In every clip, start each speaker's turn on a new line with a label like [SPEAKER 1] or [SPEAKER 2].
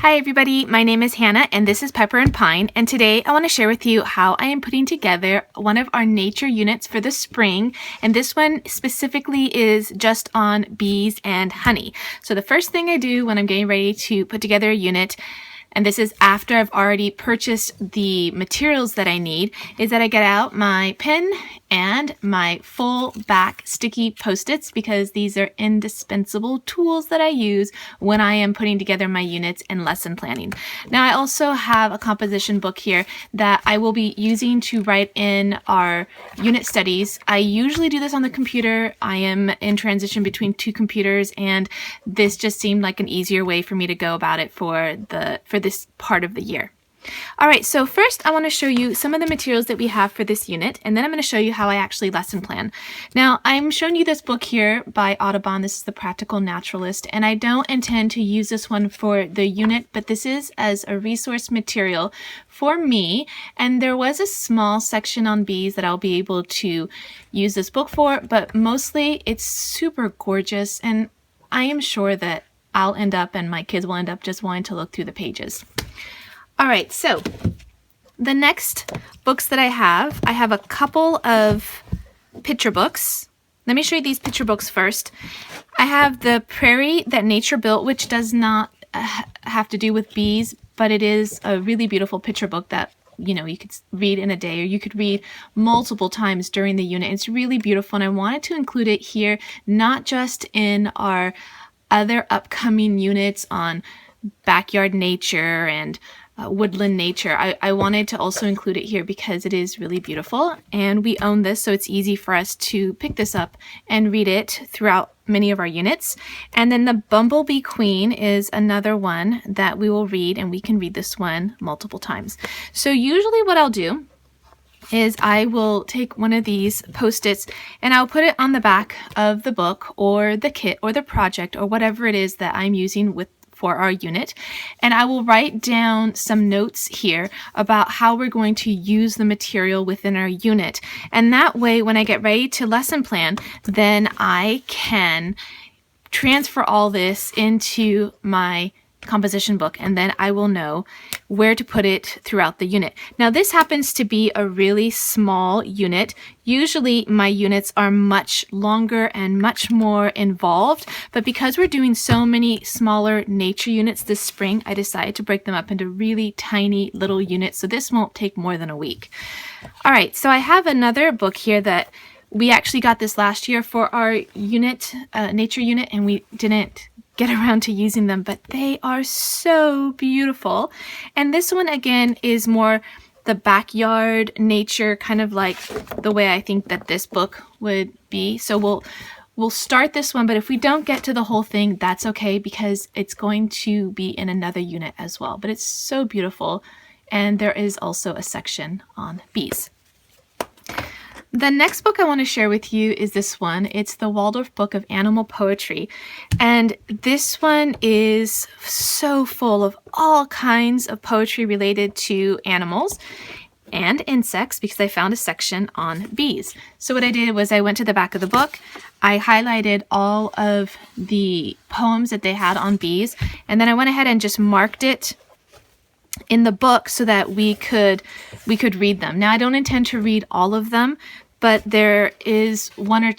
[SPEAKER 1] Hi everybody, my name is Hannah and this is Pepper and Pine, and today I want to share with you how I am putting together one of our nature units for the spring, and this one specifically is just on bees and honey. So the first thing I do when I'm getting ready to put together a unit, and this is after I've already purchased the materials that I need, is that I get out my pen and my full back sticky Post-its, because these are indispensable tools that I use when I am putting together my units and lesson planning. Now I also have a composition book here that I will be using to write in our unit studies. I usually do this on the computer. I am in transition between two computers, and this just seemed like an easier way for me to go about it for this part of the year. All right, so first I want to show you some of the materials that we have for this unit, and then I'm going to show you how I actually lesson plan. Now, I'm showing you this book here by Audubon. This is The Practical Naturalist, and I don't intend to use this one for the unit, but this is as a resource material for me, and there was a small section on bees that I'll be able to use this book for, but mostly it's super gorgeous, and I am sure that I'll end up and my kids will end up just wanting to look through the pages. All right, so the next books that I have a couple of picture books. Let me show you these picture books first. I have The Prairie That Nature Built, which does not have to do with bees, but it is a really beautiful picture book that you could read in a day, or you could read multiple times during the unit. It's really beautiful, and I wanted to include it here, not just in our other upcoming units on backyard nature and woodland nature. I wanted to also include it here because it is really beautiful, and we own this, so it's easy for us to pick this up and read it throughout many of our units. And then The Bumblebee Queen is another one that we will read, and we can read this one multiple times. So usually what I'll do is I will take one of these Post-its and I'll put it on the back of the book or the kit or the project or whatever it is that I'm using for our unit, and I will write down some notes here about how we're going to use the material within our unit, and that way when I get ready to lesson plan, then I can transfer all this into my composition book, and then I will know where to put it throughout the unit. Now this happens to be a really small unit. Usually my units are much longer and much more involved, but because we're doing so many smaller nature units this spring, I decided to break them up into really tiny little units, so this won't take more than a week. All right, so I have another book here that we actually got this last year for our unit, nature unit, and we didn't get around to using them, but they are so beautiful. And this one again is more the backyard nature, kind of like the way I think that this book would be. So we'll start this one, but if we don't get to the whole thing, that's okay, because it's going to be in another unit as well. But it's so beautiful, and there is also a section on bees. The next book I want to share with you is this one. It's the Waldorf Book of Animal Poetry, and this one is so full of all kinds of poetry related to animals and insects, because I found a section on bees. So what I did was I went to the back of the book, I highlighted all of the poems that they had on bees, and then I went ahead and just marked it in the book so that we could read them. Now I don't intend to read all of them, but there are one or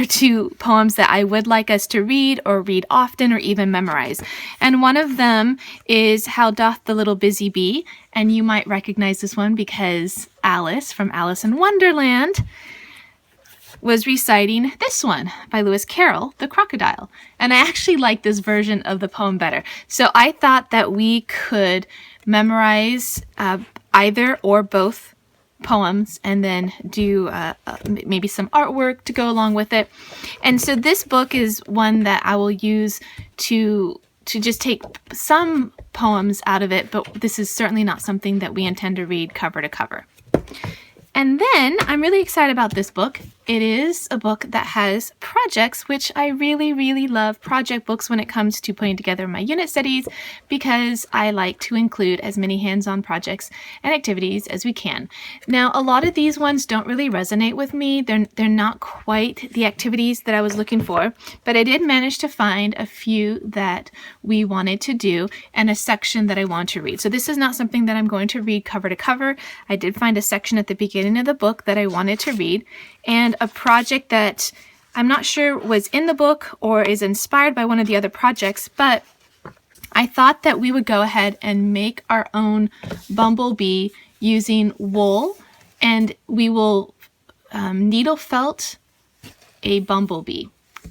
[SPEAKER 1] two poems that I would like us to read or read often or even memorize. And one of them is How Doth the Little Busy Bee, and you might recognize this one because Alice from Alice in Wonderland was reciting this one by Lewis Carroll, The Crocodile. And I actually like this version of the poem better. So I thought that we could memorize either or both poems and then do maybe some artwork to go along with it. And so this book is one that I will use to just take some poems out of it, but this is certainly not something that we intend to read cover to cover. And then I'm really excited about this book. It is a book that has projects, which I really, really love project books when it comes to putting together my unit studies, because I like to include as many hands-on projects and activities as we can. Now, a lot of these ones don't really resonate with me. They're not quite the activities that I was looking for, but I did manage to find a few that we wanted to do and a section that I want to read. So this is not something that I'm going to read cover to cover. I did find a section at the beginning of the book that I wanted to read, and a project that I'm not sure was in the book or is inspired by one of the other projects, but I thought that we would go ahead and make our own bumblebee using wool, and we will needle felt a bumblebee.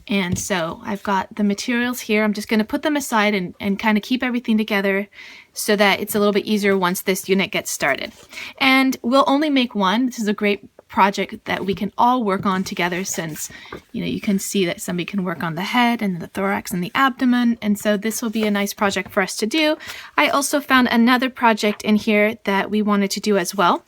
[SPEAKER 1] And so I've got the materials here. I'm just going to put them aside and kind of keep everything together so that it's a little bit easier once this unit gets started. And we'll only make one. This is a great project that we can all work on together, since you can see that somebody can work on the head and the thorax and the abdomen, and so this will be a nice project for us to do. I also found another project in here that we wanted to do as well.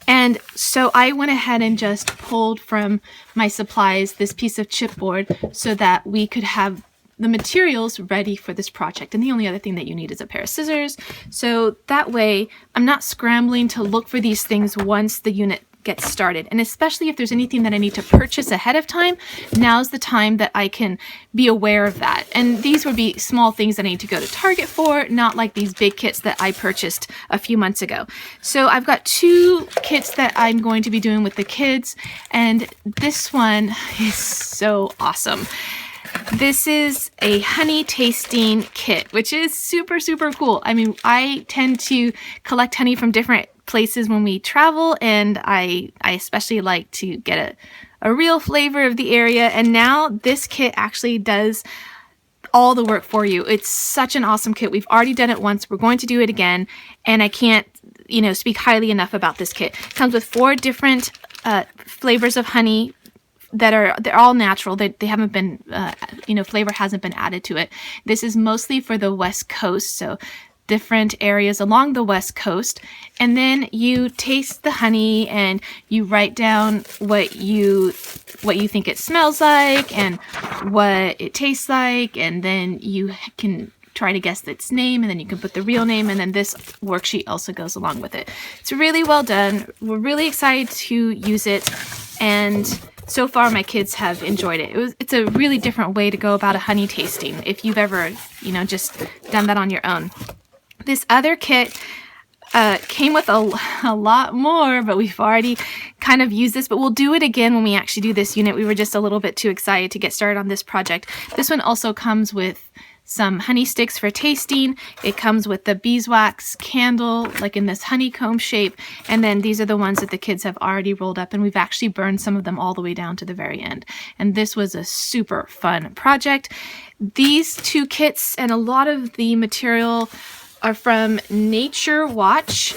[SPEAKER 1] And so I went ahead and just pulled from my supplies this piece of chipboard so that we could have the materials ready for this project. And the only other thing that you need is a pair of scissors. So that way I'm not scrambling to look for these things once the unit gets started. And especially if there's anything that I need to purchase ahead of time, now's the time that I can be aware of that. And these would be small things that I need to go to Target for, not like these big kits that I purchased a few months ago. So I've got 2 kits that I'm going to be doing with the kids, and this one is so awesome. This is a honey tasting kit, which is super, super cool. I mean, I tend to collect honey from different places when we travel, and I especially like to get a real flavor of the area. And now this kit actually does all the work for you. It's such an awesome kit. We've already done it once. We're going to do it again, and I can't speak highly enough about this kit. It comes with 4 different flavors of honey they're all natural. They haven't been, flavor hasn't been added to it. This is mostly for the West Coast, so different areas along the West Coast. And then you taste the honey and you write down what you think it smells like and what it tastes like, and then you can try to guess its name, and then you can put the real name, and then this worksheet also goes along with it. It's really well done. We're really excited to use it, and so far my kids have enjoyed it. It's a really different way to go about a honey tasting if you've ever, just done that on your own. This other kit came with a lot more, but we've already kind of used this, but we'll do it again when we actually do this unit. We were just a little bit too excited to get started on this project. This one also comes with some honey sticks for tasting. It comes with the beeswax candle, like in this honeycomb shape. And then these are the ones that the kids have already rolled up, and we've actually burned some of them all the way down to the very end. And this was a super fun project. These 2 kits and a lot of the material are from Nature Watch.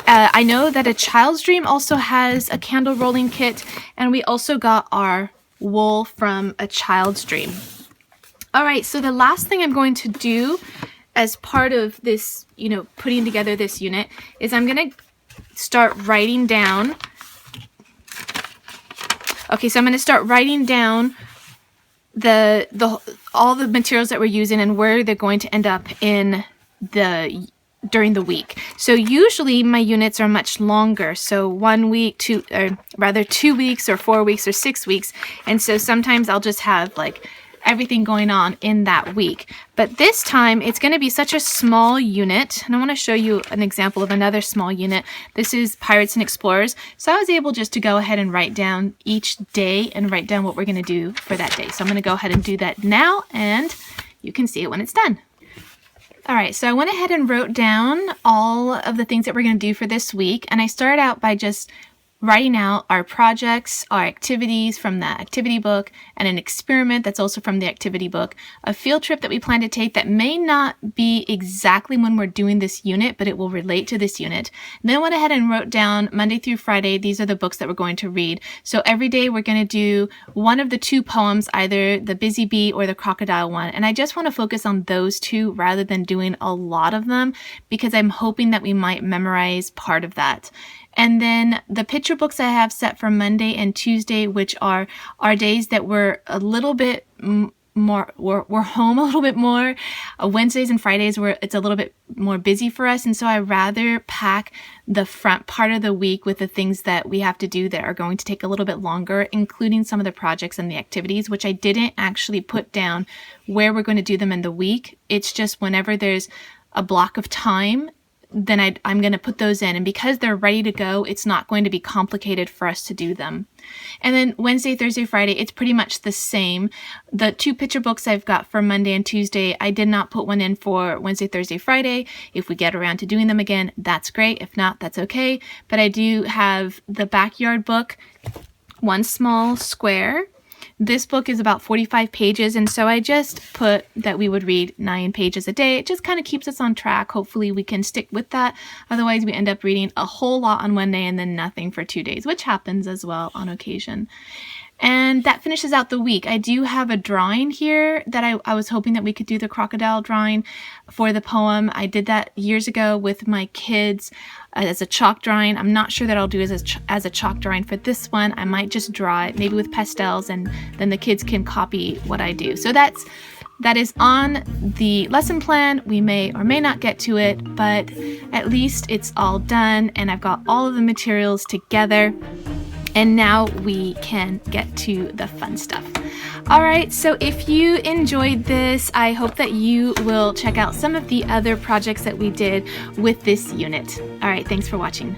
[SPEAKER 1] I know that A Child's Dream also has a candle rolling kit, and we also got our wool from A Child's Dream. All right, so the last thing I'm going to do as part of this, putting together this unit, is I'm going to start writing down. Okay, so I'm going to start writing down all the materials that we're using and where they're going to end up in during the week. So usually my units are much longer, so 1 week, 2 weeks or 4 weeks or 6 weeks, and so sometimes I'll just have like everything going on in that week. But this time it's going to be such a small unit, and I want to show you an example of another small unit. This is Pirates and Explorers. So I was able just to go ahead and write down each day and write down what we're going to do for that day. So I'm going to go ahead and do that now, and you can see it when it's done. All right, so I went ahead and wrote down all of the things that we're going to do for this week, and I started out by just writing out our projects, our activities from the activity book, and an experiment that's also from the activity book, a field trip that we plan to take that may not be exactly when we're doing this unit, but it will relate to this unit. And then I went ahead and wrote down Monday through Friday, these are the books that we're going to read. So every day we're going to do one of the 2 poems, either the Busy Bee or the Crocodile one. And I just want to focus on those 2 rather than doing a lot of them, because I'm hoping that we might memorize part of that. And then the picture books I have set for Monday and Tuesday, which are our days that we're a little bit more, we're home a little bit more. Wednesdays and Fridays where it's a little bit more busy for us, and so I rather pack the front part of the week with the things that we have to do that are going to take a little bit longer, including some of the projects and the activities, which I didn't actually put down where we're going to do them in the week. It's just whenever there's a block of time, then I'm going to put those in. And because they're ready to go, it's not going to be complicated for us to do them. And then Wednesday, Thursday, Friday, it's pretty much the same. The 2 picture books I've got for Monday and Tuesday, I did not put one in for Wednesday, Thursday, Friday. If we get around to doing them again, that's great. If not, that's okay. But I do have the backyard book, One Small Square. This book is about 45 pages, and so I just put that we would read 9 pages a day. It just kind of keeps us on track. Hopefully we can stick with that. Otherwise, we end up reading a whole lot on one day and then nothing for 2 days, which happens as well on occasion. And that finishes out the week. I do have a drawing here that I was hoping that we could do the crocodile drawing for the poem. I did that years ago with my kids as a chalk drawing. I'm not sure that I'll do as a chalk drawing for this one. I might just draw it maybe with pastels, and then the kids can copy what I do. So that is on the lesson plan. We may or may not get to it, but at least it's all done, and I've got all of the materials together. And now we can get to the fun stuff. All right, so if you enjoyed this, I hope that you will check out some of the other projects that we did with this unit. All right, thanks for watching.